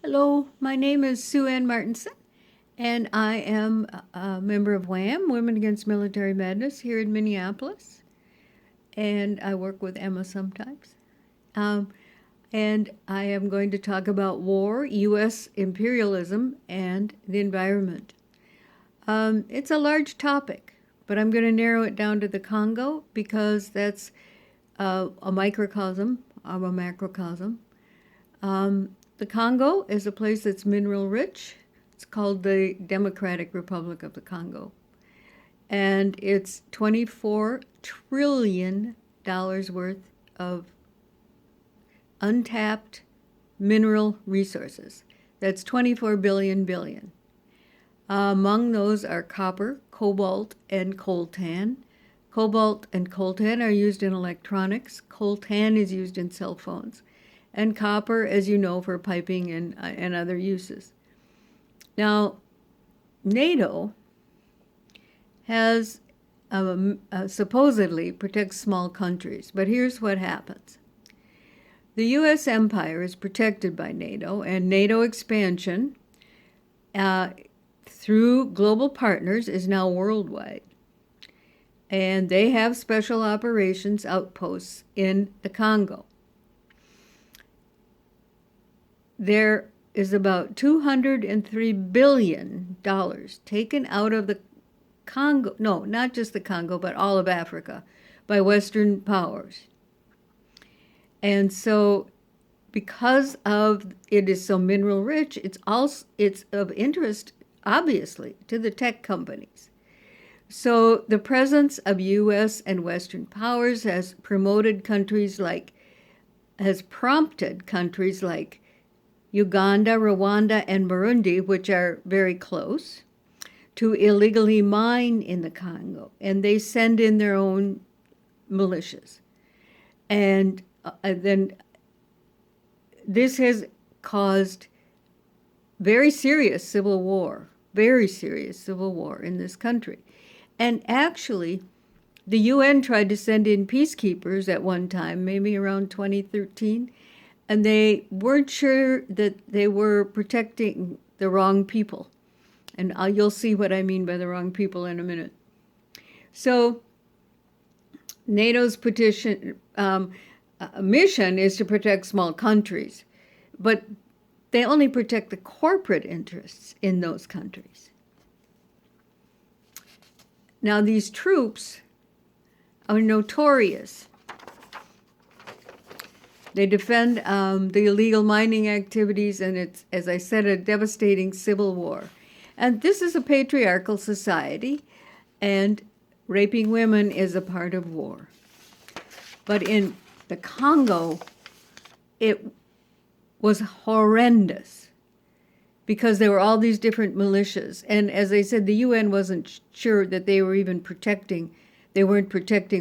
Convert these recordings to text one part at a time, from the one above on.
Hello, my name is Sue Ann Martinson, and I am a member of WHAM, Women Against Military Madness, here in Minneapolis. And I work with Emma sometimes. Um, and I am going to talk about war, U.S. imperialism, and the environment. It's a large topic, but I'm going to narrow it down to the Congo because that's a microcosm of a macrocosm. The Congo is a place that's mineral rich. It's called the Democratic Republic of the Congo. And it's $24 trillion worth of untapped mineral resources. That's 24 billion. Among those are copper, cobalt, and coltan. Cobalt and coltan are used in electronics. Coltan is used in cell phones. And copper, as you know, for piping and other uses. Now, NATO has supposedly protects small countries, but here's what happens. The U.S. empire is protected by NATO, and NATO expansion through global partners is now worldwide. And they have special operations outposts in the Congo. There is about $203 billion taken out of the Congo, no, not just the Congo, but all of Africa, by Western powers. And so, because of it is so mineral rich, it's of interest, obviously, to the tech companies. So the presence of U.S. and Western powers has prompted countries like Uganda, Rwanda, and Burundi, which are very close, to illegally mine in the Congo, and they send in their own militias. And then this has caused very serious civil war in this country. And actually, the UN tried to send in peacekeepers at one time, maybe around 2013, and they weren't sure that they were protecting the wrong people. And you'll see what I mean by the wrong people in a minute. So NATO's mission is to protect small countries, but they only protect the corporate interests in those countries. Now, these troops are notorious. They defend the illegal mining activities, and it's, as I said, a devastating civil war. And this is a patriarchal society, and raping women is a part of war. But in the Congo, it was horrendous because there were all these different militias. And as I said, the UN wasn't sure that they weren't protecting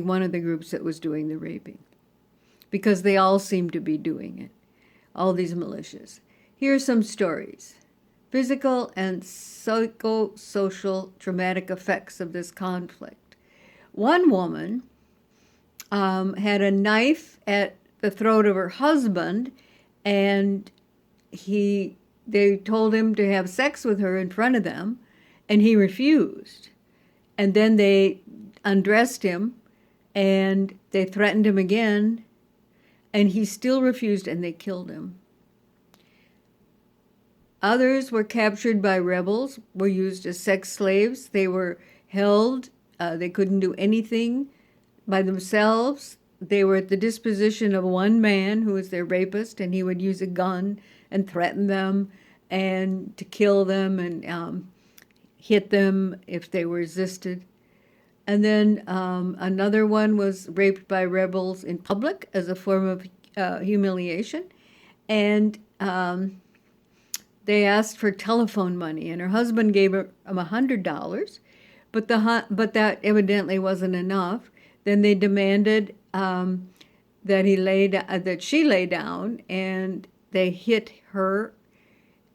one of the groups that was doing the raping, because they all seemed to be doing it, all these militias. Here are some stories. Physical and psychosocial traumatic effects of this conflict. One woman had a knife at the throat of her husband, and they told him to have sex with her in front of them, and he refused. And then they undressed him, and they threatened him again, and he still refused, and they killed him. Others were captured by rebels, were used as sex slaves. They were held. They couldn't do anything by themselves. They were at the disposition of one man who was their rapist, and he would use a gun and threaten them and to kill them and hit them if they resisted. And then another one was raped by rebels in public as a form of humiliation. And they asked for telephone money, and her husband gave her $100, but that evidently wasn't enough. Then they demanded that she lay down, and they hit her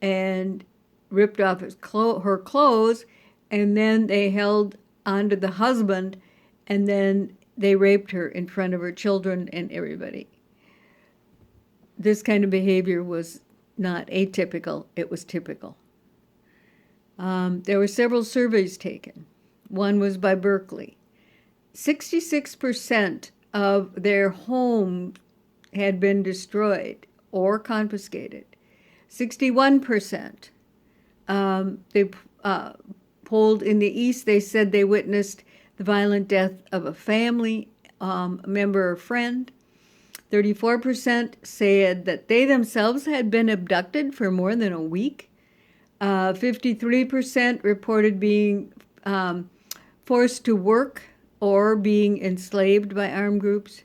and ripped off her clothes, and then they held onto the husband, and then they raped her in front of her children and everybody. This kind of behavior was not atypical, it was typical. There were several surveys taken. One was by Berkeley. 66% of their homes had been destroyed or confiscated. 61%. They polled in the East, they said they witnessed the violent death of a family member or friend. 34% said that they themselves had been abducted for more than a week. 53% reported being forced to work or being enslaved by armed groups.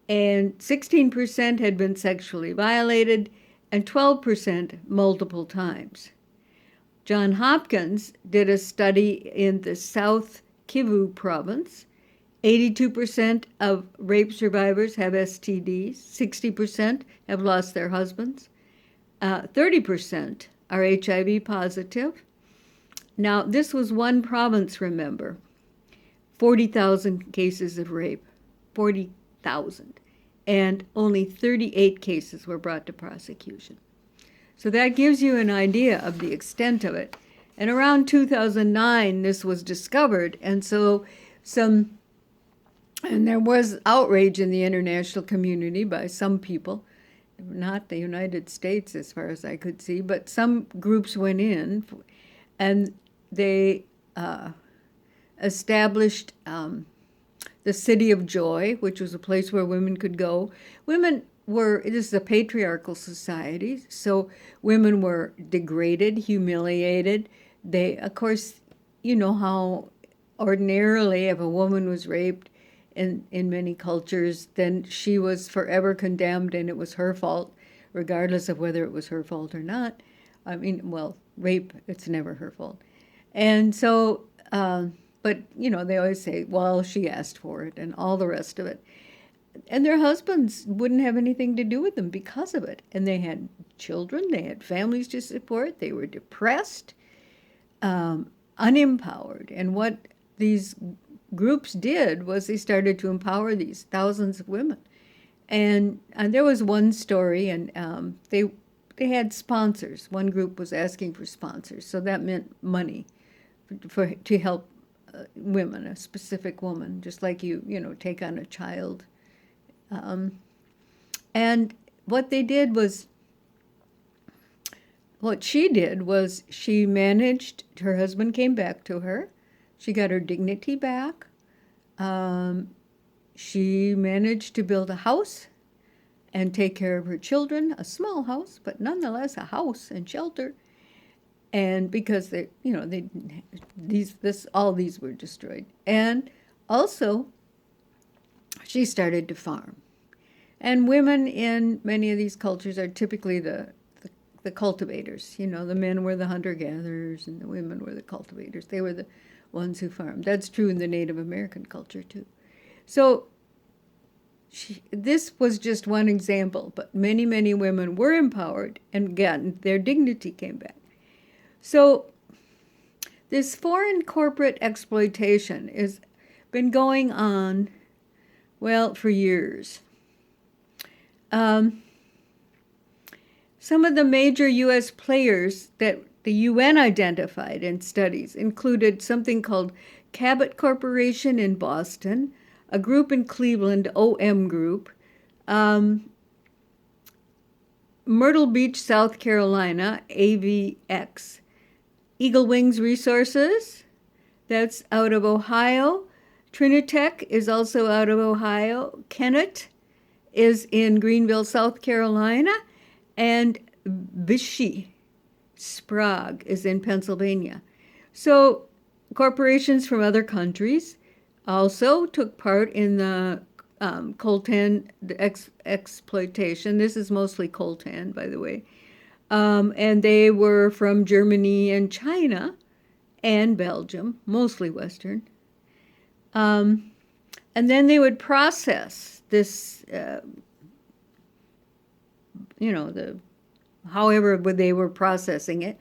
And 16% had been sexually violated, and 12% multiple times. Johns Hopkins did a study in the South Kivu province. 82% of rape survivors have STDs. 60% have lost their husbands. 30% are HIV positive. Now, this was one province, remember. 40,000 cases of rape. 40,000. And only 38 cases were brought to prosecution. So that gives you an idea of the extent of it. And around 2009, this was discovered, and so there was outrage in the international community by some people, not the United States as far as I could see, but some groups went in, and they established the City of Joy, which was a place where women could go. This is a patriarchal society, so women were degraded, humiliated. They, of course, you know how ordinarily if a woman was raped in many cultures, then she was forever condemned and it was her fault, regardless of whether it was her fault or not. I mean, well, rape, it's never her fault. And so, but, you know, they always say, well, she asked for it and all the rest of it. And their husbands wouldn't have anything to do with them because of it. And they had children, they had families to support, they were depressed, unempowered. And what these groups did was they started to empower these thousands of women. And there was one story, and they had sponsors. One group was asking for sponsors, so that meant money to help women, a specific woman, just like you take on a child. And what she did was she managed, her husband came back to her, she got her dignity back, she managed to build a house and take care of her children, a small house, but nonetheless a house and shelter. And because all these were destroyed. And also, she started to farm. And women in many of these cultures are typically the cultivators. The men were the hunter-gatherers and the women were the cultivators. They were the ones who farmed. That's true in the Native American culture, too. So this was just one example, but many, many women were empowered and again, their dignity came back. So this foreign corporate exploitation has been going on, well, for years. Some of the major U.S. players that the UN identified in studies included something called Cabot Corporation in Boston, a group in Cleveland, OM Group, Myrtle Beach, South Carolina, AVX, Eagle Wings Resources, that's out of Ohio. Trinitech is also out of Ohio. Kennett is in Greenville, South Carolina, and Vichy Sprague is in Pennsylvania. So corporations from other countries also took part in the coltan exploitation. This is mostly coltan, by the way. And they were from Germany and China and Belgium, mostly Western. And then they would process this, however they were processing it,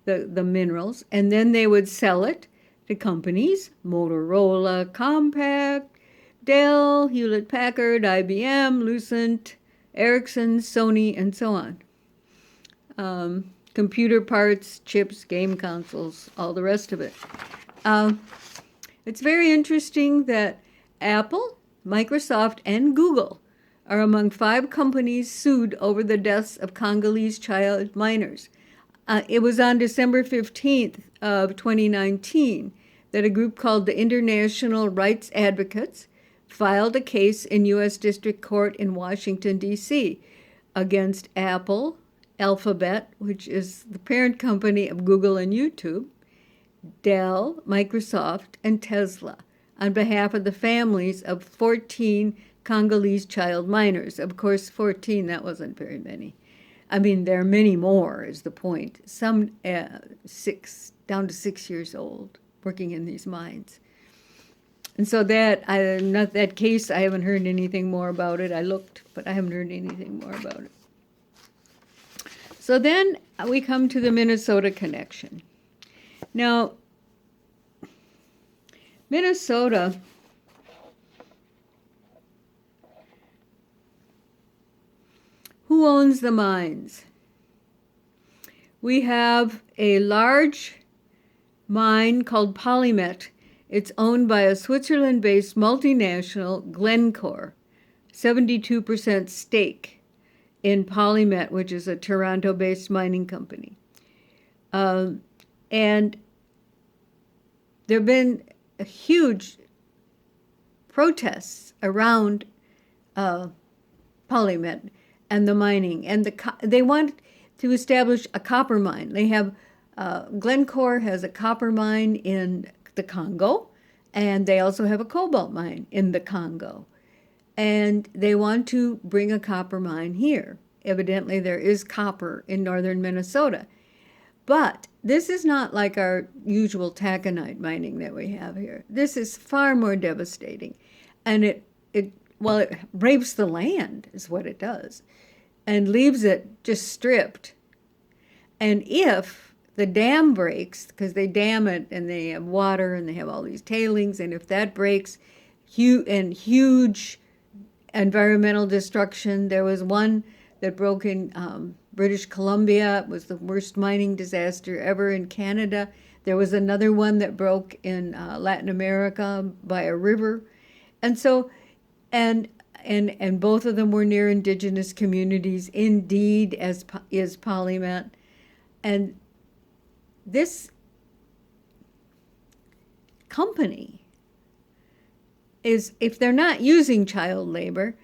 the minerals, and then they would sell it to companies, Motorola, Compaq, Dell, Hewlett-Packard, IBM, Lucent, Ericsson, Sony, and so on. computer parts, chips, game consoles, all the rest of it. It's very interesting that Apple, Microsoft, and Google are among 5 companies sued over the deaths of Congolese child minors. It was on December 15th of 2019 that a group called the International Rights Advocates filed a case in U.S. District Court in Washington, D.C. against Apple, Alphabet, which is the parent company of Google and YouTube, Dell, Microsoft, and Tesla, on behalf of the families of 14 Congolese child minors. Of course, 14, that wasn't very many. I mean, there are many more, is the point. Some 6, down to 6 years old, working in these mines. And so that case, I haven't heard anything more about it. I looked, but I haven't heard anything more about it. So then we come to the Minnesota connection. Now, Minnesota who owns the mines? We have a large mine called Polymet. It's owned by a Switzerland-based multinational, Glencore, 72% stake in Polymet, which is a Toronto-based mining company. And there have been huge protests around Polymet and the mining, and they want to establish a copper mine. They have Glencore has a copper mine in the Congo, and they also have a cobalt mine in the Congo, and they want to bring a copper mine here. Evidently, there is copper in northern Minnesota, but this is not like our usual taconite mining that we have here. This is far more devastating, and it rapes the land is what it does, and leaves it just stripped. And if the dam breaks, because they dam it and they have water and they have all these tailings, and if that breaks, huge environmental destruction. There was one that broke in British Columbia. It was the worst mining disaster ever in Canada. There was another one that broke in Latin America by a river. And so, and both of them were near indigenous communities, indeed, as is Polymet. And this company is, if they're not using child labor,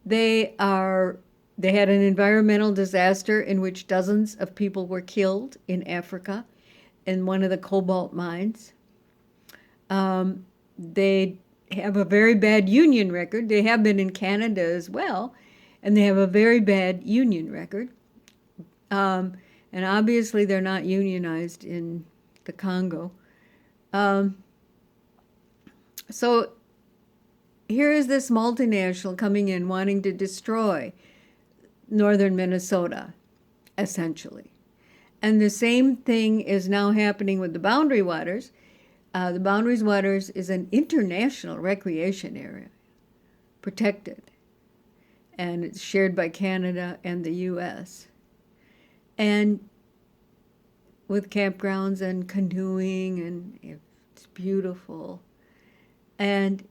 they had an environmental disaster in which dozens of people were killed in Africa in one of the cobalt mines. They have a very bad union record. They have been in Canada as well, and they have a very bad union record. And obviously they're not unionized in the Congo. So here is this multinational coming in wanting to destroy northern Minnesota, essentially. And the same thing is now happening with the Boundary Waters. The Boundary Waters is an international recreation area, protected, and it's shared by Canada and the U.S. And with campgrounds and canoeing, and it's beautiful. And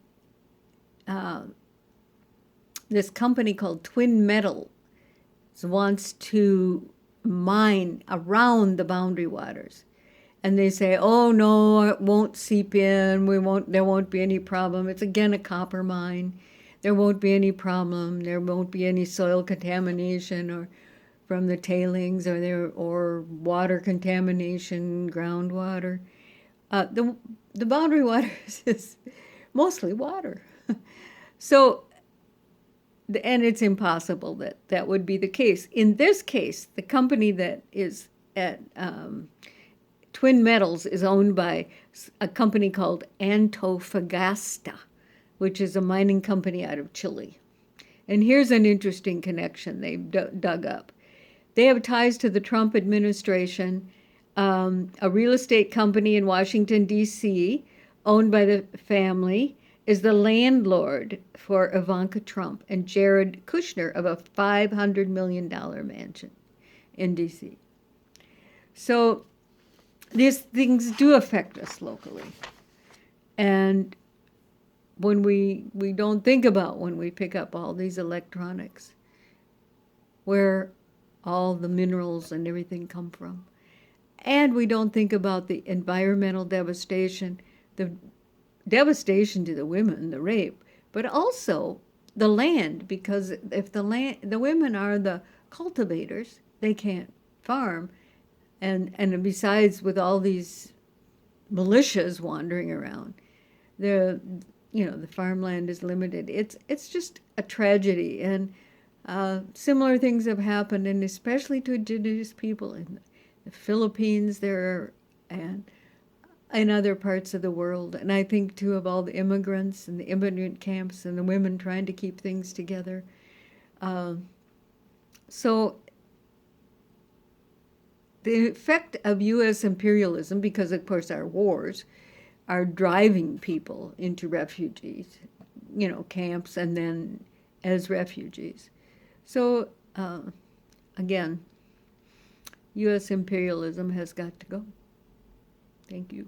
this company called Twin Metals wants to mine around the Boundary Waters. And they say, oh no, it won't seep in, there won't be any problem. It's again a copper mine. There won't be any problem. There won't be any soil contamination or from the tailings or water contamination, groundwater. The Boundary Waters is mostly water. So, and it's impossible that would be the case. In this case, the company that is at Twin Metals is owned by a company called Antofagasta, which is a mining company out of Chile. And here's an interesting connection they've dug up. They have ties to the Trump administration, a real estate company in Washington, D.C., owned by the family, is the landlord for Ivanka Trump and Jared Kushner of a $500 million mansion in D.C. So these things do affect us locally. And when we don't think about when we pick up all these electronics, where all the minerals and everything come from. And we don't think about the environmental devastation, the devastation to the women, the rape, but also the land, because if the women are the cultivators, they can't farm. And besides, with all these militias wandering around, the the farmland is limited. It's just a tragedy, and similar things have happened, and especially to indigenous people in the Philippines there and in other parts of the world. And I think too of all the immigrants and the immigrant camps and the women trying to keep things together. So the effect of U.S. imperialism, because of course our wars are driving people into refugees, camps, and then as refugees. So again, U.S. imperialism has got to go. Thank you.